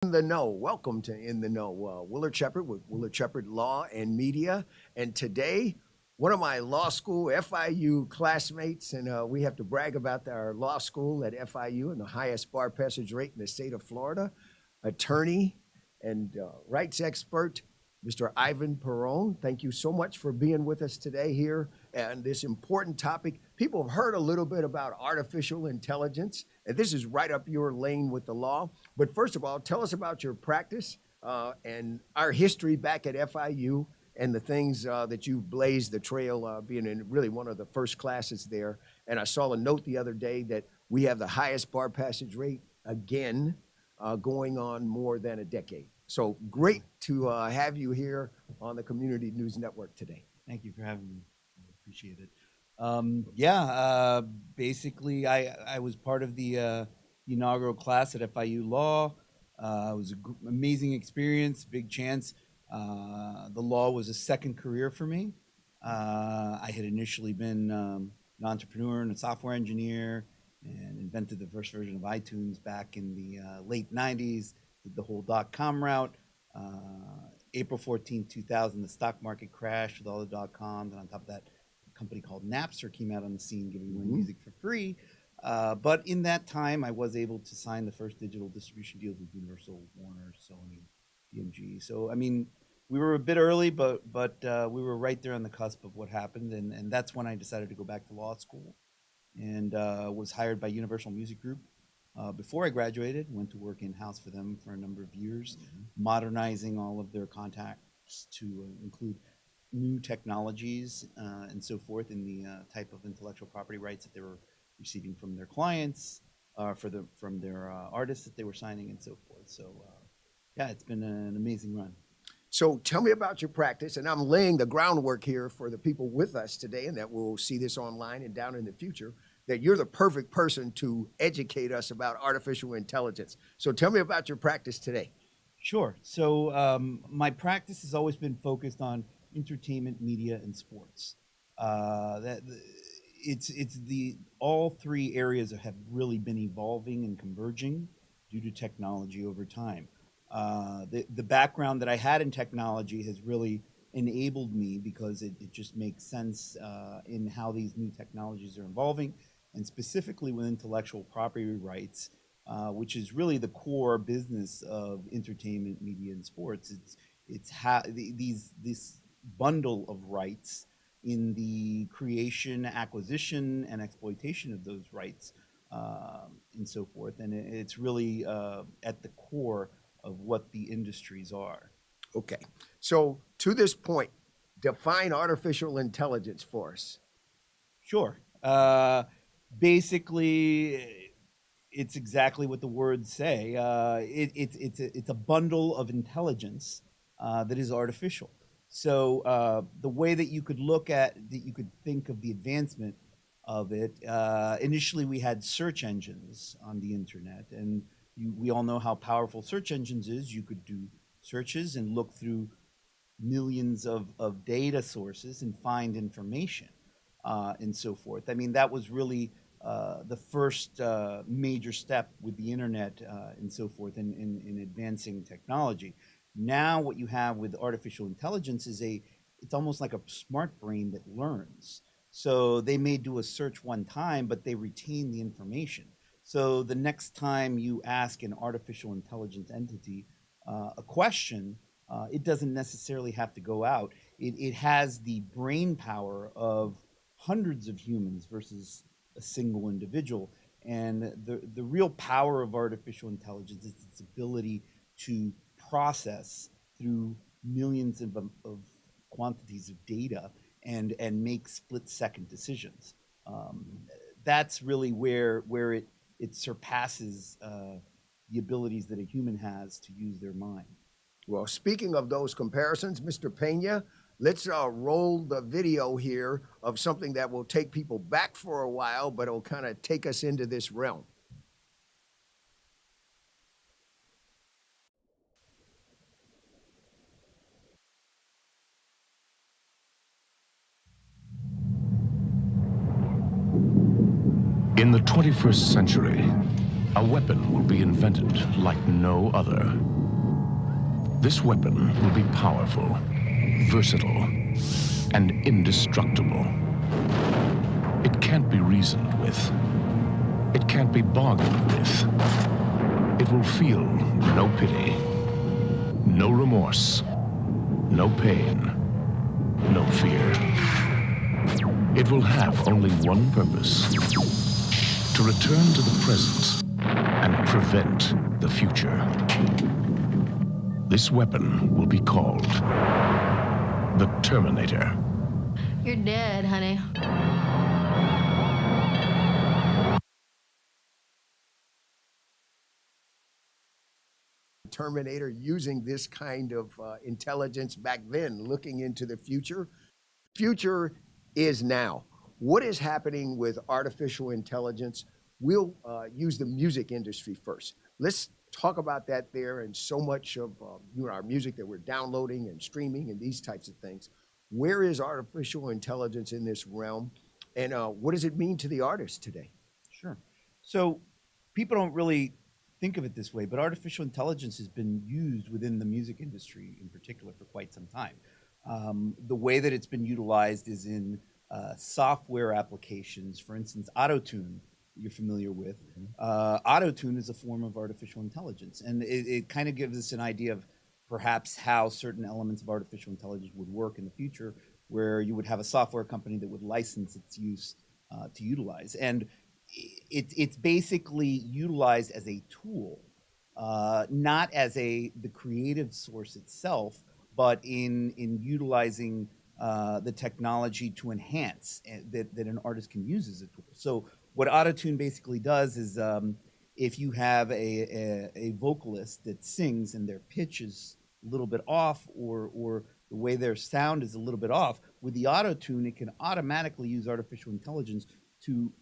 In the Know. Welcome to In the Know. Willard Shepard with Willard Shepard Law and Media. And today, one of my law school FIU classmates, and we have to brag about our law school at FIU and the highest bar passage rate in the state of Florida, attorney and rights expert, Mr. Ivan Parron. Thank you so much for being with us today here and this important topic. People have heard a little bit about artificial intelligence, and this is right up your lane with the law. But first of all, tell us about your practice and our history back at FIU and the things that you've blazed the trail, being in really one of the first classes there. And I saw a note the other day that we have the highest bar passage rate again, going on more than a decade. So great to have you here on the Community News Network today. Thank you for having me. I appreciate it. Basically, I was part of the inaugural class at FIU Law. It was an amazing experience, big chance. The law was a second career for me. I had initially been an entrepreneur and a software engineer and invented the first version of iTunes back in the late 90s, did the whole .com route. April 14, 2000, the stock market crashed with all the .coms, and on top of that, a company called Napster came out on the scene giving away music for free. But in that time, I was able to sign the first digital distribution deals with Universal, Warner, Sony, BMG. So, I mean, we were a bit early, but we were right there on the cusp of what happened, and that's when I decided to go back to law school and was hired by Universal Music Group. Before I graduated, went to work in-house for them for a number of years, modernizing all of their contacts to include new technologies and so forth in the type of intellectual property rights that they were receiving from their clients, from their artists that they were signing and so forth. So yeah, it's been an amazing run. So tell me about your practice, and I'm laying the groundwork here for the people with us today and that will see this online and down in the future, that you're the perfect person to educate us about artificial intelligence. So tell me about your practice today. Sure. So my practice has always been focused on entertainment, media, and sports. All three areas have really been evolving and converging due to technology over time. The background that I had in technology has really enabled me because it just makes sense in how these new technologies are evolving, and specifically with intellectual property rights, which is really the core business of entertainment, media, and sports. This bundle of rights in the creation, acquisition, and exploitation of those rights, and so forth. And it's really at the core of what the industries are. Okay, so to this point, define artificial intelligence for us. Sure. Basically, it's exactly what the words say. It's a bundle of intelligence that is artificial. So the way that you could think of the advancement of it, initially we had search engines on the internet, and we all know how powerful search engines is. You could do searches and look through millions of data sources and find information and so forth. I mean, that was really the first major step with the internet and so forth in advancing technology. Now what you have with artificial intelligence is it's almost like a smart brain that learns. So they may do a search one time, but they retain the information. So the next time you ask an artificial intelligence entity a question, it doesn't necessarily have to go out. It has the brain power of hundreds of humans versus a single individual. And the real power of artificial intelligence is its ability to process through millions of quantities of data and make split-second decisions. That's really where it surpasses the abilities that a human has to use their mind. Well, speaking of those comparisons, Mr. Pena, let's roll the video here of something that will take people back for a while, but it'll kind of take us into this realm. In the 21st century, A weapon will be invented like no other. This weapon will be powerful, versatile, and indestructible. It can't be reasoned with. It can't be bargained with. It will feel no pity, no remorse, no pain, no fear. It will have only one purpose: to return to the present and prevent the future. This weapon will be called the Terminator. You're dead, honey. Terminator using this kind of intelligence back then, looking into the future. Future is now. What is happening with artificial intelligence? We'll use the music industry first. Let's talk about that there, and so much of our music that we're downloading and streaming and these types of things. Where is artificial intelligence in this realm, and what does it mean to the artist today? Sure. So people don't really think of it this way, but artificial intelligence has been used within the music industry in particular for quite some time. The way that it's been utilized is in software applications. For instance, Auto-Tune, you're familiar with. Auto-Tune is a form of artificial intelligence, and it kind of gives us an idea of perhaps how certain elements of artificial intelligence would work in the future, where you would have a software company that would license its use to utilize. And it's basically utilized as a tool, not as the creative source itself, but in utilizing the technology to enhance that an artist can use as a tool. So what Auto-Tune basically does is, if you have a vocalist that sings and their pitch is a little bit off, or the way their sound is a little bit off, with the Auto-Tune, it can automatically use artificial intelligence to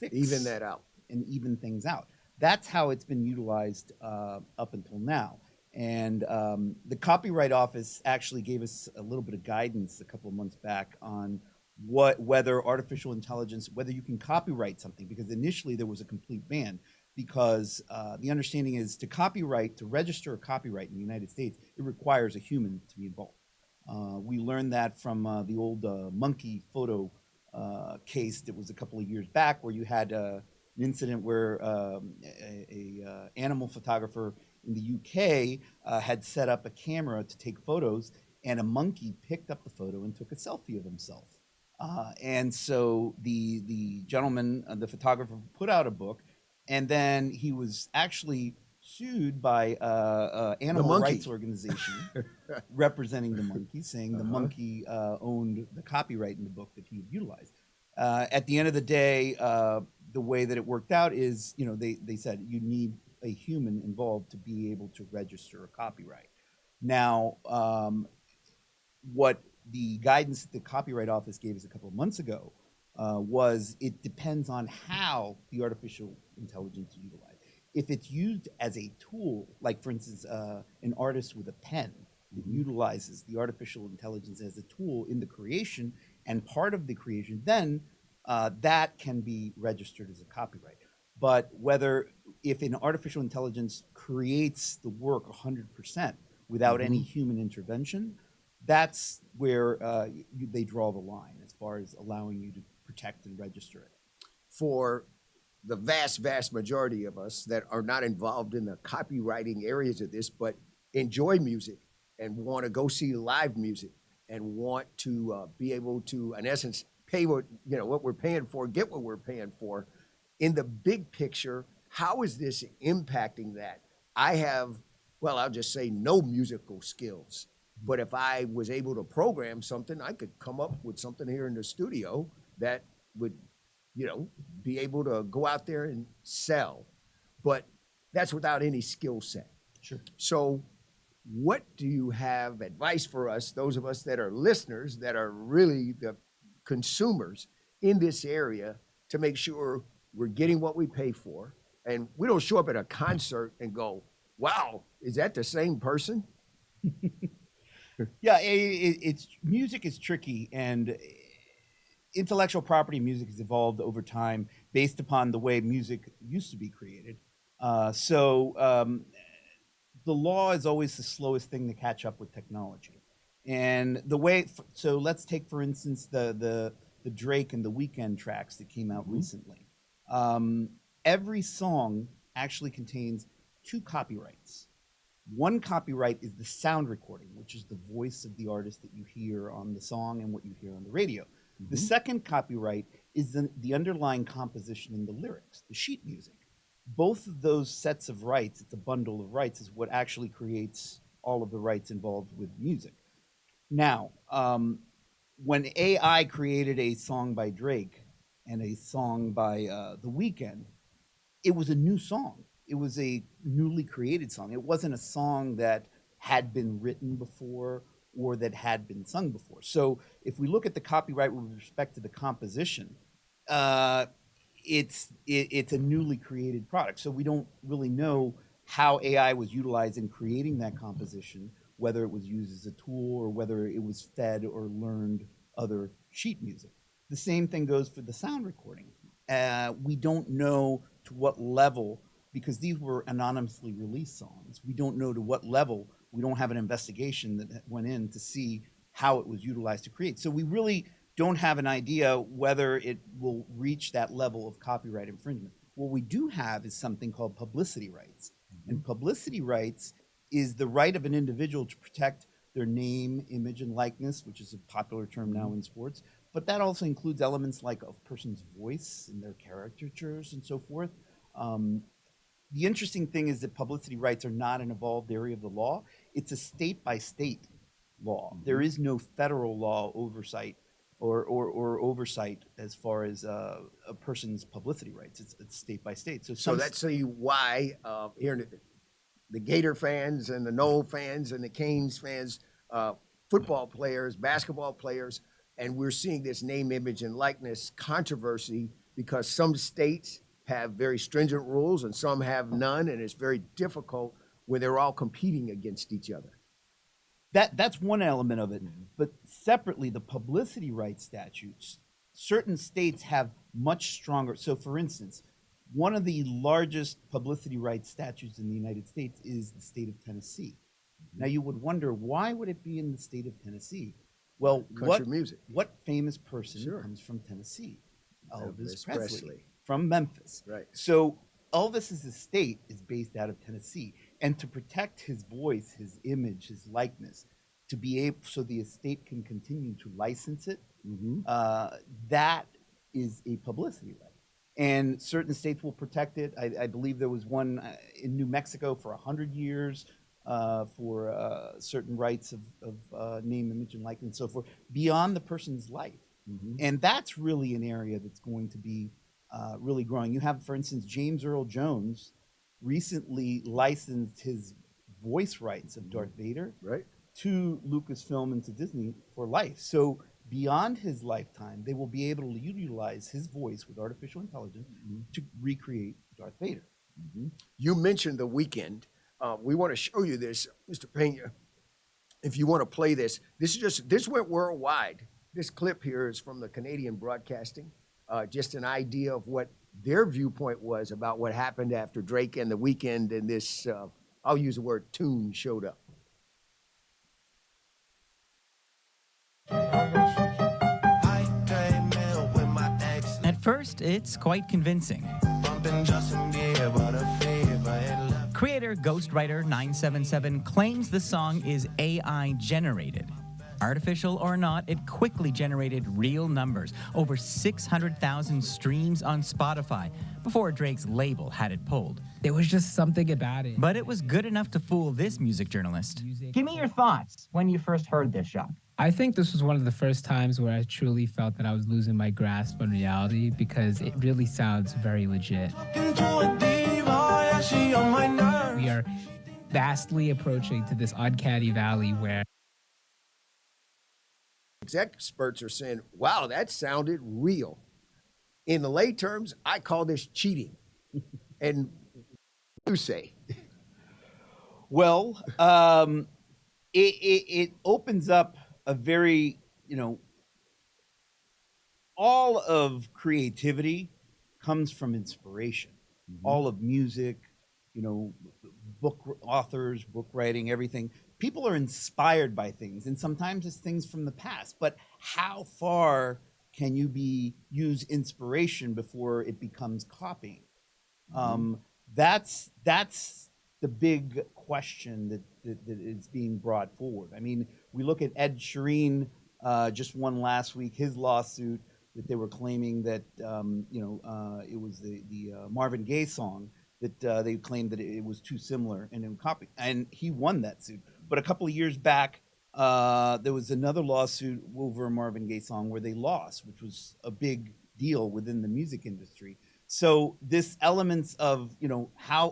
fix Even that out. and even things out. That's how it's been utilized up until now. And the Copyright Office actually gave us a little bit of guidance a couple of months back on whether artificial intelligence, whether you can copyright something, because initially there was a complete ban, because the understanding is to register a copyright in the United States, it requires a human to be involved. We learned that from the old monkey photo case that was a couple of years back, where you had an incident where a animal photographer in the UK had set up a camera to take photos, and a monkey picked up the photo and took a selfie of himself. And so the gentleman, the photographer, put out a book, and then he was actually sued by animal rights organization representing the monkey, saying the monkey owned the copyright in the book that he had utilized. At the end of the day, the way that it worked out is, they said you need a human involved to be able to register a copyright. Now, what the guidance that the Copyright Office gave us a couple of months ago was it depends on how the artificial intelligence is utilized. If it's used as a tool, like for instance, an artist with a pen that utilizes the artificial intelligence as a tool in the creation and part of the creation, then that can be registered as a copyright. But if an artificial intelligence creates the work 100% without any human intervention, that's where they draw the line as far as allowing you to protect and register it. For the vast, vast majority of us that are not involved in the copywriting areas of this, but enjoy music and want to go see live music and want to be able to, in essence, pay what we're paying for, get what we're paying for. In the big picture, how is this impacting that? I have, I'll just say no musical skills. But if I was able to program something, I could come up with something here in the studio that would, be able to go out there and sell. But that's without any skill set. Sure. So what do you have advice for us, those of us that are listeners, that are really the consumers in this area, to make sure we're getting what we pay for, and we don't show up at a concert and go, wow, is that the same person? Yeah, it's music is tricky, and intellectual property music has evolved over time based upon the way music used to be created. The law is always the slowest thing to catch up with technology. And the way, so let's take, for instance, the Drake and the Weekend tracks that came out recently. Every song actually contains two copyrights. One copyright is the sound recording, which is the voice of the artist that you hear on the song and what you hear on the radio. The second copyright is the underlying composition in the lyrics, the sheet music. Both of those sets of rights, it's a bundle of rights, is what actually creates all of the rights involved with music. Now, when AI created a song by Drake and a song by The Weeknd, it was a new song. It was a newly created song. It wasn't a song that had been written before or that had been sung before. So if we look at the copyright with respect to the composition, it's a newly created product. So we don't really know how AI was utilized in creating that composition, whether it was used as a tool or whether it was fed or learned other sheet music. The same thing goes for the sound recording. We don't know to what level, because these were anonymously released songs, we don't know to what level. We don't have an investigation that went in to see how it was utilized to create. So we really don't have an idea whether it will reach that level of copyright infringement. What we do have is something called publicity rights. And publicity rights is the right of an individual to protect their name, image, and likeness, which is a popular term now in sports. But that also includes elements like a person's voice and their caricatures and so forth. The interesting thing is that publicity rights are not an evolved area of the law. It's a state-by-state law. There is no federal law oversight or oversight as far as a person's publicity rights. It's state-by-state. So that's why here the Gator fans and the Knoll fans and the Canes fans, football players, basketball players, and we're seeing this name, image, and likeness controversy because some states have very stringent rules and some have none, and it's very difficult when they're all competing against each other. That's one element of it. But separately, the publicity rights statutes, certain states have much stronger. So for instance, one of the largest publicity rights statutes in the United States is the state of Tennessee. Now you would wonder, why would it be in the state of Tennessee? Well, Country music. What famous person comes from Tennessee? Elvis Presley. From Memphis. Right. So Elvis's estate is based out of Tennessee. And to protect his voice, his image, his likeness, to be able, so the estate can continue to license it, that is a publicity right. And certain states will protect it. I believe there was one in New Mexico for 100 years for certain rights of name, image, and likeness, and so forth, beyond the person's life. And that's really an area that's going to be really growing. You have, for instance, James Earl Jones recently licensed his voice rights of Darth Vader to Lucasfilm and to Disney for life. So beyond his lifetime, they will be able to utilize his voice with artificial intelligence to recreate Darth Vader. You mentioned The Weeknd. We want to show you this, Mr. Pena. If you want to play this, this went worldwide. This clip here is from the Canadian Broadcasting. Just an idea of what their viewpoint was about what happened after Drake and The Weeknd and this, I'll use the word tune, showed up. At first, it's quite convincing. Creator Ghostwriter977 claims the song is AI generated. Artificial or not, it quickly generated real numbers, over 600,000 streams on Spotify, before Drake's label had it pulled. There was just something about it. But it was good enough to fool this music journalist. Give me your thoughts when you first heard this, Jacques. I think this was one of the first times where I truly felt that I was losing my grasp on reality because it really sounds very legit. We are vastly approaching to this uncanny valley where experts are saying, wow, that sounded real. In the lay terms, I call this cheating. And what do you say? Well, it opens up a very, all of creativity comes from inspiration. All of music, book authors, book writing, everything. People are inspired by things, and sometimes it's things from the past. But how far can you use inspiration before it becomes copying? That's the big question that is being brought forward. I mean, we look at Ed Sheeran, just won last week, his lawsuit that they were claiming that it was the Marvin Gaye song that they claimed that it was too similar and in copy, and he won that suit. But a couple of years back, there was another lawsuit over a Marvin Gaye song where they lost, which was a big deal within the music industry. So this elements of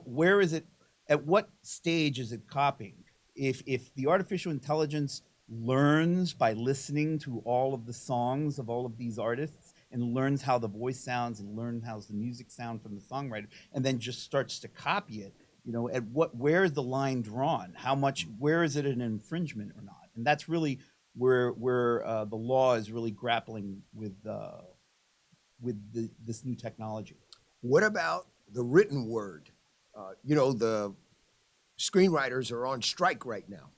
where is it, at what stage is it copying? If the artificial intelligence learns by listening to all of the songs of all of these artists and learns how the voice sounds and learns how the music sound from the songwriter, and then just starts to copy it, where is the line drawn? Where is it an infringement or not? And that's really where the law is really grappling with this new technology. What about the written word? The screenwriters are on strike right now.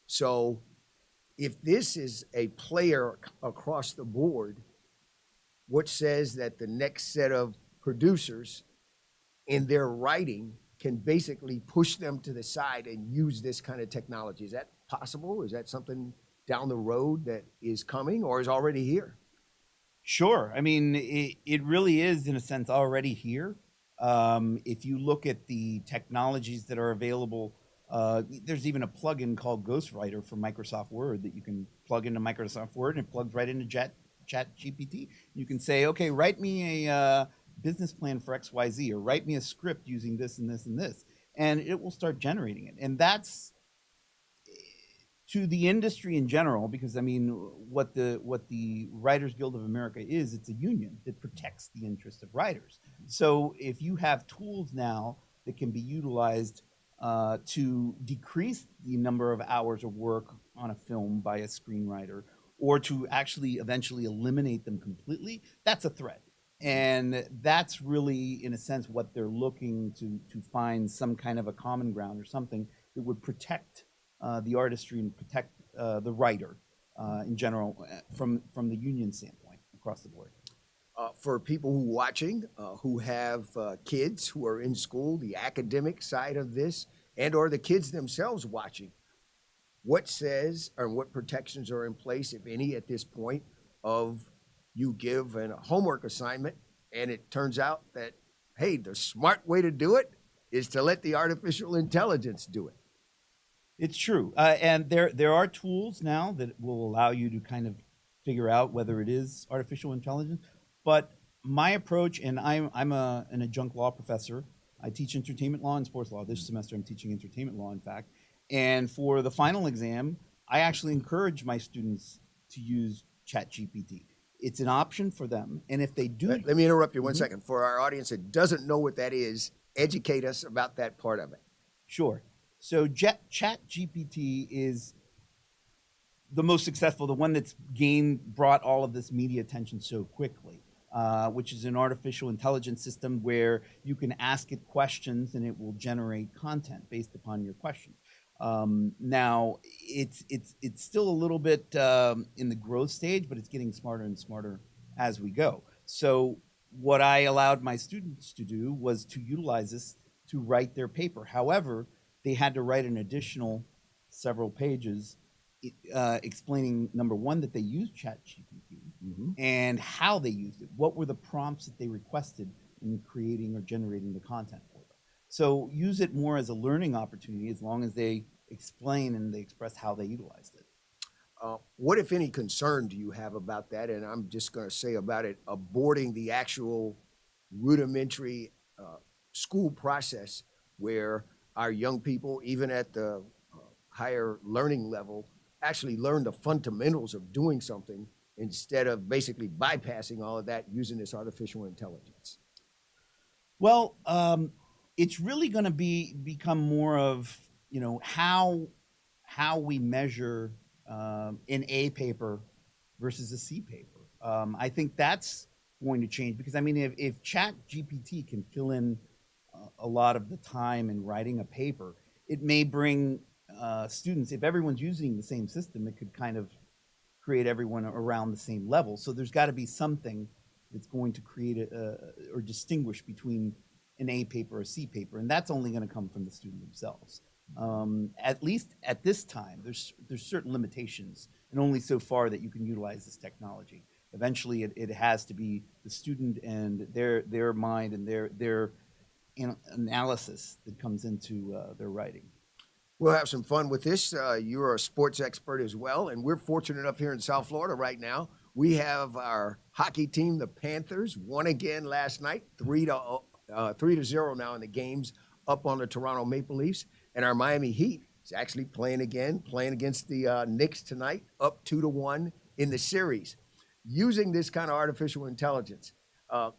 So if this is a player across the board, what says that the next set of producers in their writing can basically push them to the side and use this kind of technology? Is that possible? Is that something down the road that is coming or is already here? Sure. I mean, it really is, in a sense, already here. If you look at the technologies that are available, there's even a plugin called Ghostwriter for Microsoft Word that you can plug into Microsoft Word, and it plugs right into ChatGPT. You can say, okay, write me a business plan for XYZ, or write me a script using this and this and this, and it will start generating it. And that's to the industry in general, because I mean, what the Writers Guild of America is, it's a union that protects the interests of writers. So if you have tools now that can be utilized to decrease the number of hours of work on a film by a screenwriter, or to actually eventually eliminate them completely, that's a threat. And that's really, in a sense, what they're looking to find some kind of a common ground or something that would protect the artistry and protect the writer in general from the union standpoint across the board. For people who are watching, who have kids who are in school, the academic side of this, and or the kids themselves watching, what says or what protections are in place, if any, at this point, of you give a homework assignment and it turns out that, hey, the smart way to do it is to let the artificial intelligence do it? It's true. And there are tools now that will allow you to kind of figure out whether it is artificial intelligence. But my approach, and I'm an adjunct law professor. I teach entertainment law and sports law. This semester I'm teaching entertainment law, in fact. And for the final exam, I actually encourage my students to use ChatGPT. It's an option for them. And if they do... Let me interrupt you one second. For our audience that doesn't know what that is, educate us about that part of it. Sure. So ChatGPT is the most successful, the one that's brought all of this media attention so quickly, which is an artificial intelligence system where you can ask it questions and it will generate content based upon your questions. Now, it's still a little bit in the growth stage, but it's getting smarter and smarter as we go. So what I allowed my students to do was to utilize this to write their paper. However, they had to write an additional several pages explaining, number one, that they used ChatGPT and how they used it. What were the prompts that they requested in creating or generating the content for them? So use it more as a learning opportunity, as long as they explain and they express how they utilized it. What, if any, concern do you have about that? And I'm just going to say about it, aborting the actual rudimentary school process where our young people, even at the higher learning level, actually learn the fundamentals of doing something instead of basically bypassing all of that using this artificial intelligence? Well, it's really going to become more of, how we measure an A paper versus a C paper. I think that's going to change, because I mean, if ChatGPT can fill in a lot of the time in writing a paper. It may bring students, if everyone's using the same system, it could kind of create everyone around the same level. So there's got to be something that's going to create or distinguish between an A paper or a C paper, and that's only going to come from the student themselves. At least at this time, there's certain limitations, and only so far that you can utilize this technology. Eventually, it has to be the student and their mind and their analysis that comes into their writing. We'll have some fun with this. You're a sports expert as well, and we're fortunate enough here in South Florida right now. We have our hockey team, the Panthers, won again last night, 3-0 now in the games, up on the Toronto Maple Leafs. And our Miami Heat is actually playing against the Knicks tonight, up 2-1 in the series. Using this kind of artificial intelligence,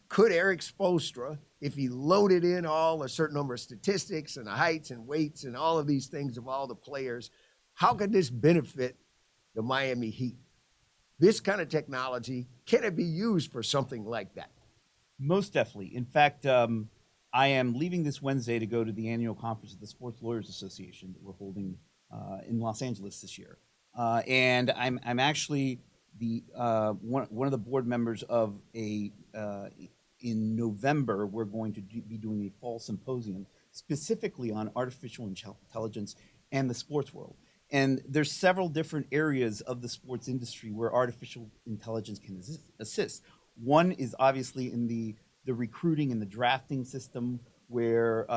could Eric Spoelstra, if he loaded in all a certain number of statistics and the heights and weights and all of these things of all the players, how could this benefit the Miami Heat? This kind of technology, can it be used for something like that? Most definitely. In fact, I am leaving this Wednesday to go to the annual conference of the Sports Lawyers Association that we're holding in Los Angeles this year. And I'm actually the one of the board members of in November, we're going to be doing a fall symposium specifically on artificial intelligence and the sports world. And there's several different areas of the sports industry where artificial intelligence can assist. One is obviously in the recruiting and the drafting system, where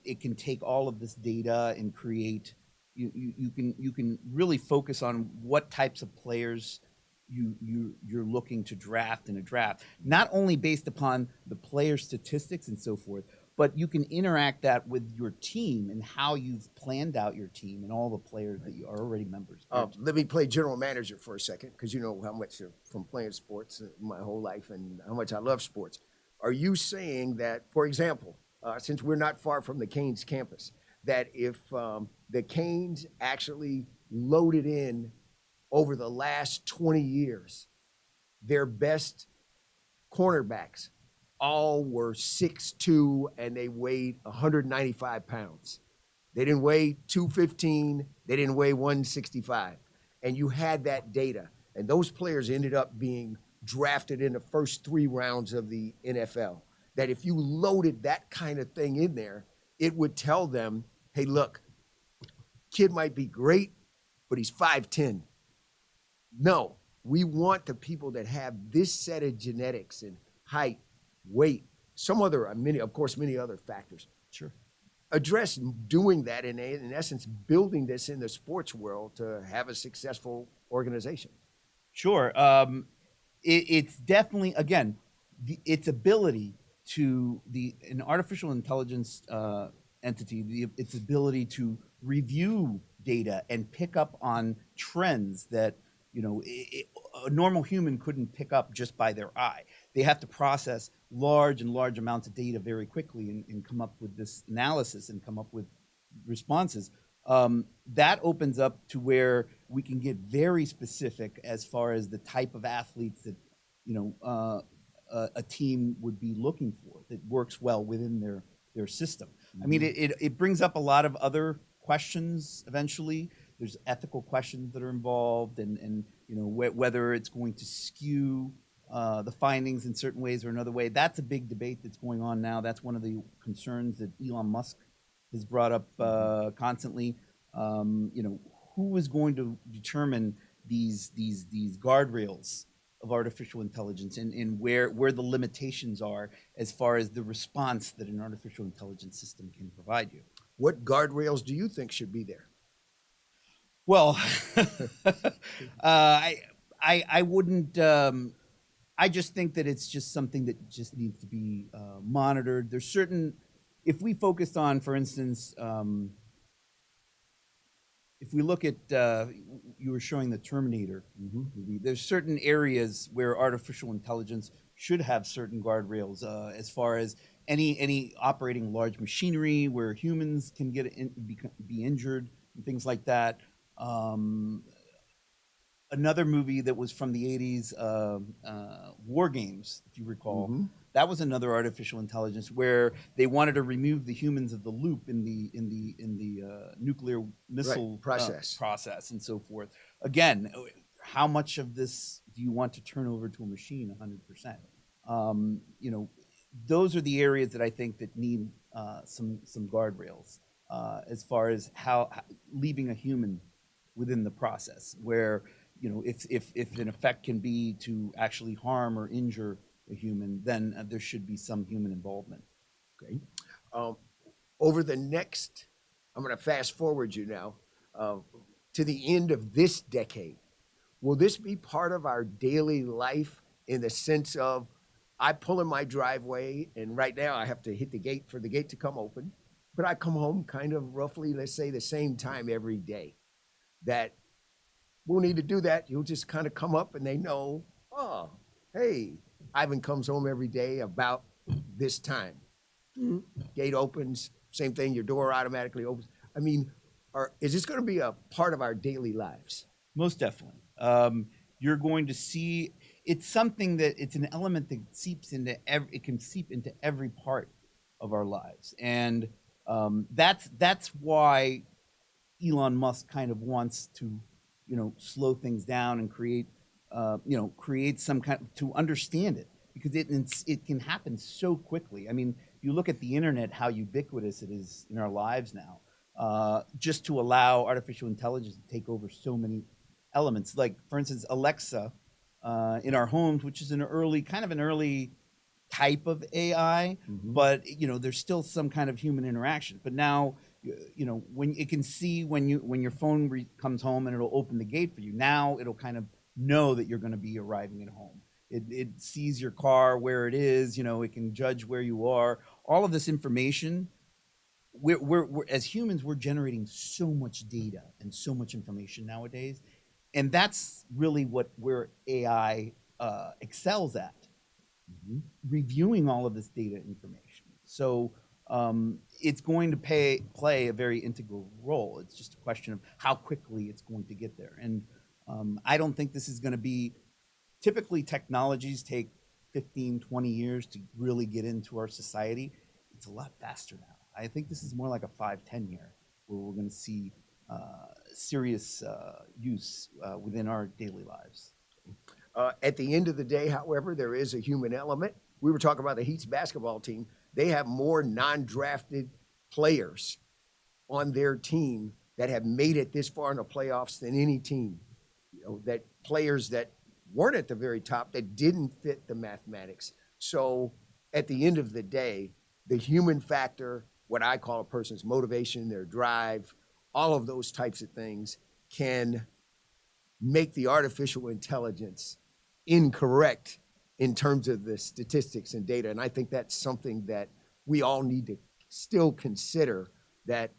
it can take all of this data and create. You can really focus on what types of players you're looking to draft in a draft, not only based upon the player statistics and so forth, but you can interact that with your team and how you've planned out your team and all the players that you are already members. Let me play general manager for a second, because you know how much from playing sports my whole life and how much I love sports. Are you saying that, for example, since we're not far from the Canes campus, that if the Canes actually loaded in over the last 20 years, their best cornerbacks all were 6'2", and they weighed 195 pounds. They didn't weigh 215, they didn't weigh 165. And you had that data, and those players ended up being drafted in the first 3 rounds of the NFL. That if you loaded that kind of thing in there, it would tell them, hey, look, kid might be great, but he's 5'10". No, we want the people that have this set of genetics and height, weight, some other, many other factors. Sure. Address doing that, in essence, building this in the sports world to have a successful organization. Sure. It's definitely, again, its ability to an artificial intelligence entity, its ability to review data and pick up on trends that a normal human couldn't pick up just by their eye. They have to process large amounts of data very quickly and come up with this analysis and come up with responses. That opens up to where we can get very specific as far as the type of athletes that a team would be looking for that works well within their system. Mm-hmm. I mean, it brings up a lot of other questions eventually. There's ethical questions that are involved, and whether it's going to skew the findings in certain ways or another way. That's a big debate that's going on now. That's one of the concerns that Elon Musk has brought up constantly. Who is going to determine these guardrails of artificial intelligence and where the limitations are as far as the response that an artificial intelligence system can provide you? What guardrails do you think should be there? Well, I wouldn't. I just think that it's just something that just needs to be monitored. There's certain, if we focused on, for instance, if we look at, you were showing the Terminator movie, there's certain areas where artificial intelligence should have certain guardrails as far as any operating large machinery where humans can be injured and things like that. Another movie that was from the 80s, War Games, if you recall, That was another artificial intelligence where they wanted to remove the humans of the loop in the nuclear missile process and so forth. Again, how much of this do you want to turn over to a machine? 100%. You know, those are the areas that I think that need some guardrails as far as how leaving a human within the process, where, you know, if an effect can be to actually harm or injure a human, then there should be some human involvement. Okay. Over the next, I'm going to fast forward you now to the end of this decade. Will this be part of our daily life in the sense of I pull in my driveway and right now I have to hit the gate for the gate to come open, but I come home kind of roughly, let's say, the same time every day? That we'll need to do that. You'll just kind of come up and they know, oh, hey, Ivan comes home every day about this time. Gate opens, same thing, your door automatically opens. I mean, is this going to be a part of our daily lives? Most definitely. You're going to see, it's something that, it's an element that seeps into it can seep into every part of our lives. And that's why Elon Musk kind of wants to, you know, slow things down and create some kind to understand it, because it can happen so quickly. I mean, if you look at the internet, how ubiquitous it is in our lives now, just to allow artificial intelligence to take over so many elements. Like, for instance, Alexa in our homes, which is an early type of AI, but, you know, there's still some kind of human interaction. But now, you know, when it can see when your phone comes home and it'll open the gate for you, now it'll kind of know that you're going to be arriving at home. It sees your car, where it is, you know, it can judge where you are. All of this information, we're as humans, we're generating so much data and so much information nowadays. And that's really where AI excels at, reviewing all of this data information. So it's going to play a very integral role. It's just a question of how quickly it's going to get there. And I don't think this is going to be, typically technologies take 15, 20 years to really get into our society. It's a lot faster now. I think this is more like a 5-10 year where we're going to see serious use within our daily lives. At the end of the day, however, there is a human element. We were talking about the Heat's basketball team. They have more non-drafted players on their team that have made it this far in the playoffs than any team. You know, that players that weren't at the very top, that didn't fit the mathematics. So at the end of the day, the human factor, what I call a person's motivation, their drive, all of those types of things can make the artificial intelligence incorrect in terms of the statistics and data. And I think that's something that we all need to still consider, that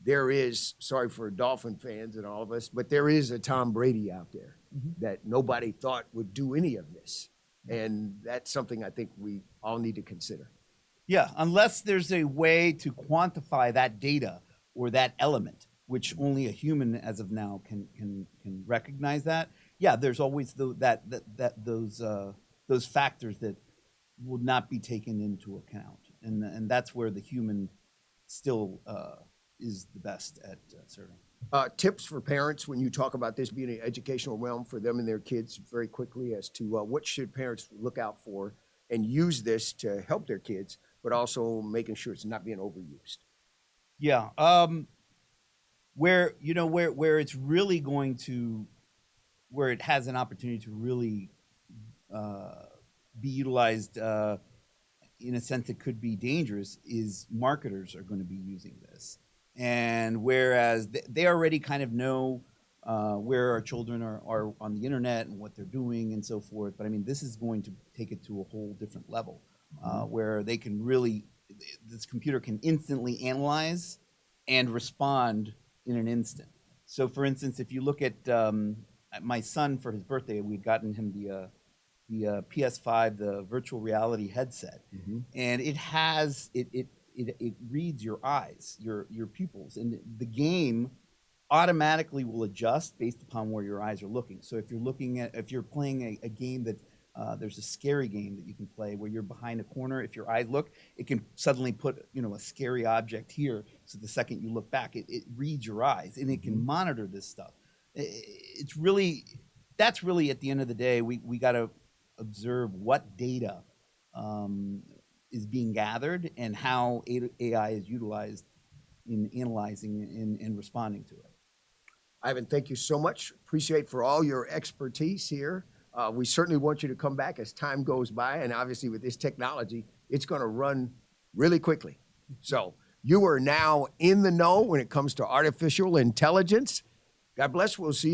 there is, sorry for Dolphin fans and all of us, but there is a Tom Brady out there that nobody thought would do any of this. And that's something I think we all need to consider. Yeah, unless there's a way to quantify that data or that element, which only a human as of now can recognize that. Yeah, there's always those factors that will not be taken into account, and that's where the human still is the best at serving. Tips for parents when you talk about this being an educational realm for them and their kids, very quickly, as to what should parents look out for and use this to help their kids, but also making sure it's not being overused. Yeah, where it's really going to, where it has an opportunity to really be utilized in a sense that could be dangerous, is marketers are going to be using this. And whereas they already kind of know where our children are on the internet and what they're doing and so forth, but I mean, this is going to take it to a whole different level, where they can really, this computer can instantly analyze and respond in an instant. So for instance, if you look at my son, for his birthday, we'd gotten him the PS5, the virtual reality headset, and it has it reads your eyes, your pupils, and the game automatically will adjust based upon where your eyes are looking. So if you're playing a game that There's a scary game that you can play where you're behind a corner. If your eyes look, it can suddenly put a scary object here. So the second you look back, it reads your eyes and it can monitor this stuff. That's really at the end of the day, we got to observe what data is being gathered and how AI is utilized in analyzing and responding to it. Ivan, thank you so much. Appreciate for all your expertise here. We certainly want you to come back as time goes by, and obviously with this technology, it's going to run really quickly. So you are now in the know when it comes to artificial intelligence. God bless. We'll see you